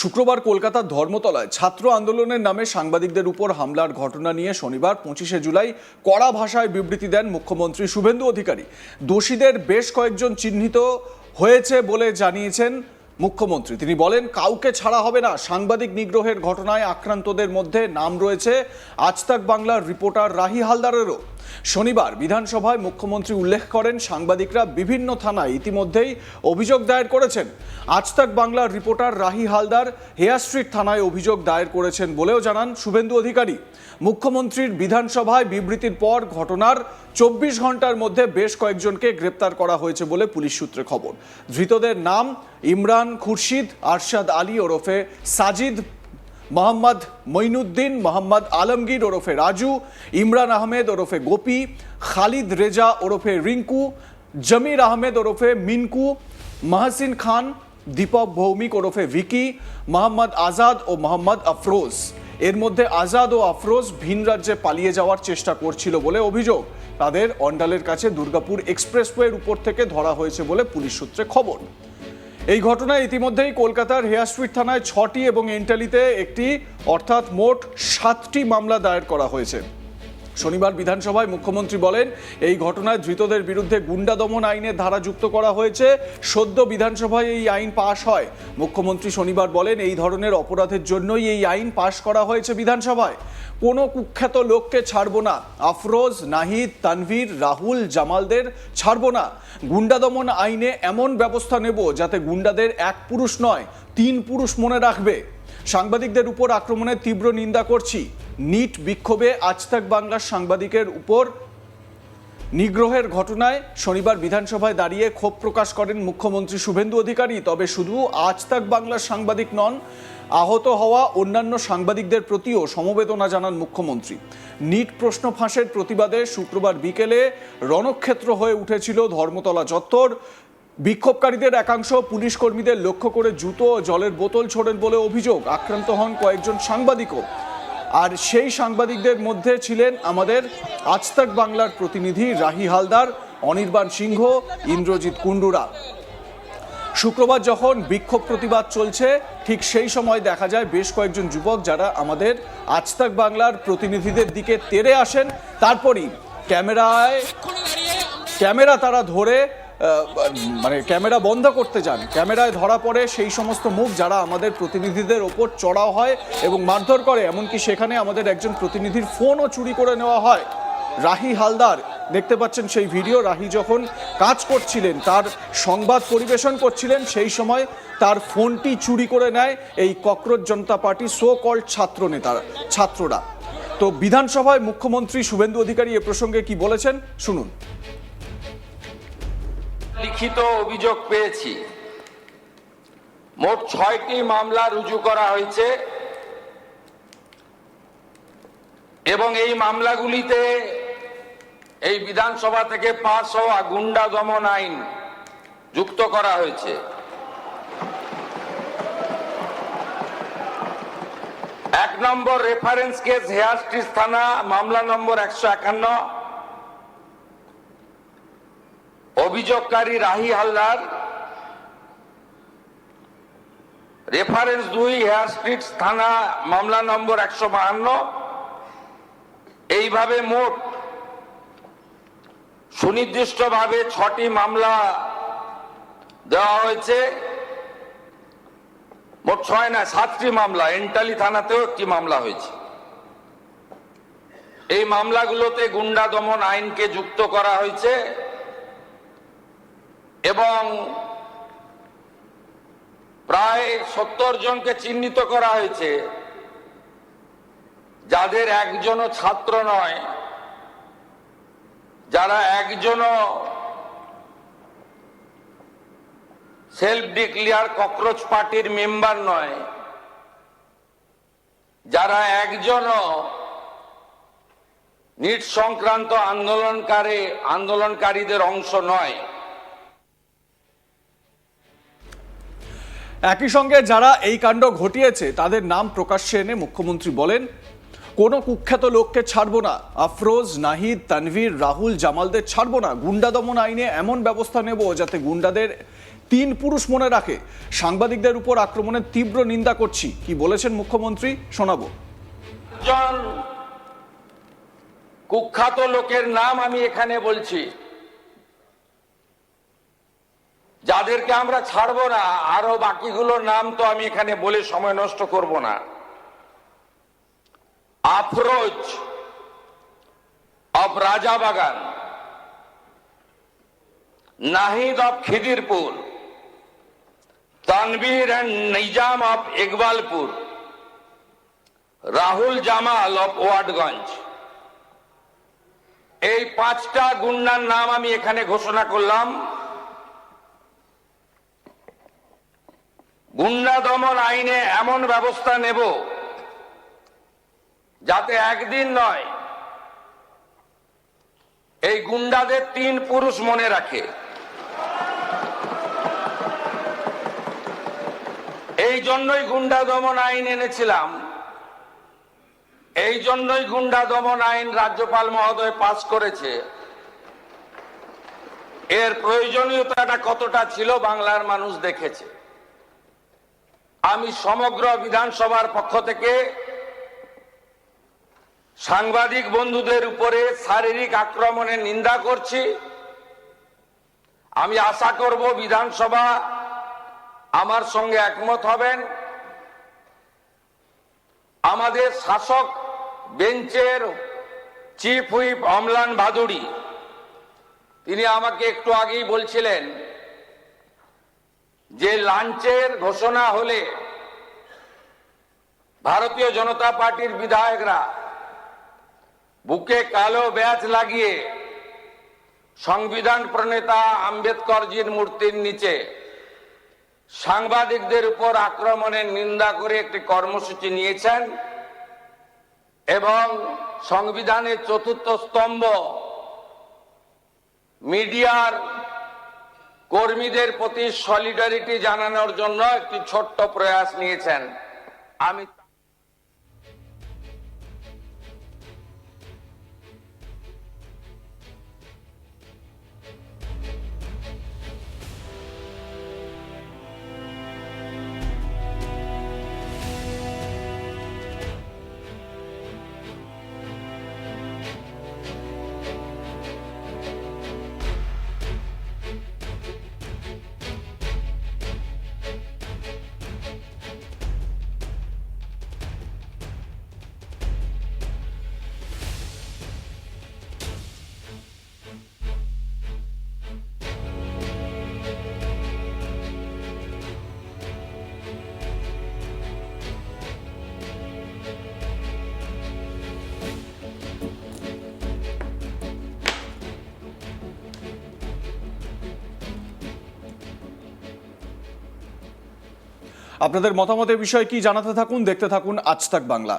শুক্রবার কলকাতার ধর্মতলায় ছাত্র আন্দোলনের নামে সাংবাদিকদের উপর হামলার ঘটনা নিয়ে শনিবার 25শে জুলাই কড়া ভাষায় বিবৃতি দেন মুখ্যমন্ত্রী শুভেন্দু অধিকারী। দোষীদের বেশ কয়েকজন চিহ্নিত হয়েছে বলে জানিয়েছেন মুখ্যমন্ত্রী। তিনি বলেন, কাউকে ছাড়া হবে না। সাংবাদিক নিগ্রহের ঘটনায় আক্রান্তদের মধ্যে নাম রয়েছে আজ তাক বাংলার রিপোর্টার রাহি হালদারেরও। শনিবার বিধানসভায় মুখ্যমন্ত্রী উল্লেখ করেন, সাংবাদিকরা বিভিন্ন থানায় ইতিমধ্যেই অভিযোগ দায়ের করেছেন। আজ তাক বাংলার reporter Rahi Haldar Hare street থানায় অভিযোগ দায়ের করেছেন বলেও জানান শুভেন্দু অধিকারী। মুখ্যমন্ত্রীর বিধানসভায় বিবৃতির পর ঘটনার 24 ঘন্টার মধ্যে বেশ কয়েকজনকে গ্রেপ্তার করা হয়েছে বলে পুলিশ সূত্রে খবর। ধৃতদের নাম ইমরান খুরশিদ, আরশাদ আলী ওরফে সাজিদ, মোহাম্মদ মঈনুদ্দিন, মোহাম্মদ আলমগীর ওরফে রাজু, ইমরান আহমেদ ওরফে গোপী, খালিদ রেজা ওরফে রিঙ্কু, জমির আহমেদ ওরফে মিনকু, মাহসিন খান, দীপক ভৌমিক ওরফে ভিকি, মোহাম্মদ আজাদ ও মোহাম্মদ আফরোজ। এর মধ্যে আজাদ ও আফরোজ ভিন রাজ্যে পালিয়ে যাওয়ার চেষ্টা করছিল বলে অভিযোগ। তাদের অন্ডালের কাছে দুর্গাপুর এক্সপ্রেসওয়ের উপর থেকে ধরা হয়েছে বলে পুলিশ সূত্রে খবর। এই ঘটনায় ইতিমধ্যেই কলকাতার হেয়ার স্ট্রিট থানায় 6টি এবং এন্টালিতে একটি, অর্থাৎ মোট 7টি মামলা দায়ের করা হয়েছে। শনিবার বিধানসভায় মুখ্যমন্ত্রী বলেন, এই ঘটনায় ধৃতদের বিরুদ্ধে গুন্ডা দমন আইনের ধারা যুক্ত করা হয়েছে। সদ্য বিধানসভায় এই আইন পাশ হয়। মুখ্যমন্ত্রী শনিবার বলেন, এই ধরনের অপরাধের জন্যই এই আইন পাশ করা হয়েছে বিধানসভায়। কোনো কুখ্যাত লোককে ছাড়বো না। আফরোজ, নাহিদ, তানভীর, রাহুল, জামালদের ছাড়বো না। গুন্ডা দমন আইনে এমন ব্যবস্থা নেব যাতে গুন্ডাদের এক পুরুষ নয় 3 পুরুষ মনে রাখবে। সাংবাদিকদের উপর আক্রমণের তীব্র নিন্দা করছি। নিট বিক্ষোভে আজ তাক বাংলার সাংবাদিকের উপর নিগ্রহের ঘটনায় শনিবার বিধানসভায় দাঁড়িয়ে ক্ষোভ প্রকাশ করেন মুখ্যমন্ত্রী শুভেন্দু অধিকারী। তবে শুধু আজ তাক বাংলার সাংবাদিক নন, আহত হওয়া অন্যান্য সাংবাদিকদের প্রতিও সমবেদনা জানান মুখ্যমন্ত্রী। নিট প্রশ্ন ফাঁসের প্রতিবাদে শুক্রবার বিকেলে রণক্ষেত্র হয়ে উঠেছিল ধর্মতলা চত্বর। বিক্ষোভকারীদের একাংশ পুলিশ কর্মীদের লক্ষ্য করে জুতো ও জলের বোতল ছোড়েন বলে অভিযোগ। আক্রান্ত হন কয়েকজন সাংবাদিকও। আর সেই সাংবাদিকদের মধ্যে ছিলেন আমাদের আজ তাক বাংলার প্রতিনিধি রাহি হালদার, অনির্বাণ সিংহ, ইন্দ্রজিৎ কুণ্ডুরা। শুক্রবার যখন বিক্ষোভ প্রতিবাদ চলছে, ঠিক সেই সময় দেখা যায় বেশ কয়েকজন যুবক যারা আমাদের আজ তাক বাংলার প্রতিনিধিদের দিকে তেড়ে আসেন। তারপরই ক্যামেরা তারা ধরে ক্যামেরা বন্ধ করতে যান। ক্যামেরায় ধরা পড়ে সেই সমস্ত মুখ যারা আমাদের প্রতিনিধিদের ওপর চড়াও হয় এবং মারধর করে। এমনকি সেখানে আমাদের একজন প্রতিনিধির ফোনও চুরি করে নেওয়া হয়। রাহি হালদার, দেখতে পাচ্ছেন সেই ভিডিও, রাহি যখন কাজ করছিলেন, তার সংবাদ পরিবেশন করছিলেন, সেই সময় তার ফোনটি চুরি করে নেয় এই ককরোচ জনতা পার্টি সো কল্ড ছাত্ররা। তো বিধানসভায় মুখ্যমন্ত্রী শুভেন্দু অধিকারী এ প্রসঙ্গে কি বলেছেন শুনুন। লিখিত অভিযোগ পেয়েছি, মোট 6টি মামলা রুজু করা হয়েছে এবং এই মামলাগুলিতে এই বিধানসভা থেকে পাস হওয়া গুন্ডা দমন আইন যুক্ত করা হয়েছে। 1 নম্বর রেফারেন্স কেস হেয়ার স্ট্রিট থানা, মামলা নম্বর 151, অভিযোগকারী Rahi Haldar. Reference 2 Hare Street থানা, মামলা নম্বর 152। এইভাবে মোট সুনির্দিষ্টভাবে 6টি মামলা দেওয়া হয়েছে। মোট 6 না 7টি মামলা, এন্টালি থানাতেও একটি মামলা হয়েছে। এই মামলাগুলোতে গুন্ডা দমন আইনকে যুক্ত করা হয়েছে এবং প্রায় 70 জনকে চিহ্নিত করা হয়েছে, যাদের একজনও ছাত্র নয়, যারা একজনও সেলফ ডিক্লেয়ার ককরোচ পার্টির মেম্বার নয়, যারা একজনও নিট সংক্রান্ত আন্দোলনকারীদের অংশ নয়। একই সঙ্গে যারা এই কাণ্ড ঘটিয়েছে তাদের নাম প্রকাশ্যে এনে মুখ্যমন্ত্রী বলেন, কোনো কুখ্যাত লোককে ছাড়বো না। আফরোজ, নাহিদ, তানভীর, রাহুল, জামালদের ছাড়বো না। গুন্ডা দমন আইনে এমন ব্যবস্থা নেব যাতে গুন্ডাদের তিন পুরুষ মনে রাখে। সাংবাদিকদের উপর আক্রমণের তীব্র নিন্দা করছি, কি বলেছেন মুখ্যমন্ত্রী শোনাবো। জন কুখ্যাত লোকের নাম আমি এখানে বলছি, যাদেরকে আমরা ছাড়বো না। আরো বাকিগুলোর নাম তো আমি এখানে বলে সময় নষ্ট করব না। Afroz of Rajabagan, Nahid of Khidirpur, Tanvir and Nizam of Iqbalpur, Rahul Jamal of Watgunge. এই পাঁচটা গুন্ডার নাম আমি এখানে ঘোষণা করলাম। গুন্ডা দমন আইনে এমন ব্যবস্থা নেব যাতে একদিন নয়, এই গুন্ডাদের তিন পুরুষ মনে রাখে। এই জন্যই গুন্ডা দমন আইন এনেছিলাম, এই জন্যই গুন্ডা দমন আইন রাজ্যপাল মহোদয় পাস করেছে। এর প্রয়োজনীয়তাটা কতটা ছিল বাংলার মানুষ দেখেছে। আমি সমগ্র বিধানসভার পক্ষ থেকে সাংবাদিক বন্ধুদের উপরে শারীরিক আক্রমণের নিন্দা করছি। আমি আশা করব বিধানসভা আমার সঙ্গে একমত হবেন। আমাদের শাসক বেঞ্চের চিফ হুইপ অমলান ভাদুড়ি, তিনি আমাকে একটু আগেই বলছিলেন যে লাঞ্চের ঘোষণা হলে ভারতীয় জনতা পার্টির বিধায়করা বুকে কালো ব্যাজ লাগিয়ে সংবিধান প্রণেতা আম্বেদকরজির মূর্তির নিচে সাংবাদিকদের উপর আক্রমণের নিন্দা করে একটি কর্মসূচি নিয়েছেন এবং সংবিধানের চতুর্থ স্তম্ভ মিডিয়ার কর্মীদের প্রতি সলিডারিটি জানানোর জন্য একটি ছোট্ট প্রয়াস নিয়েছেন। আমি আপনাদের মতামতের বিষয়ে কি জানাতে থাকুন, দেখতে থাকুন আজ তাক বাংলা।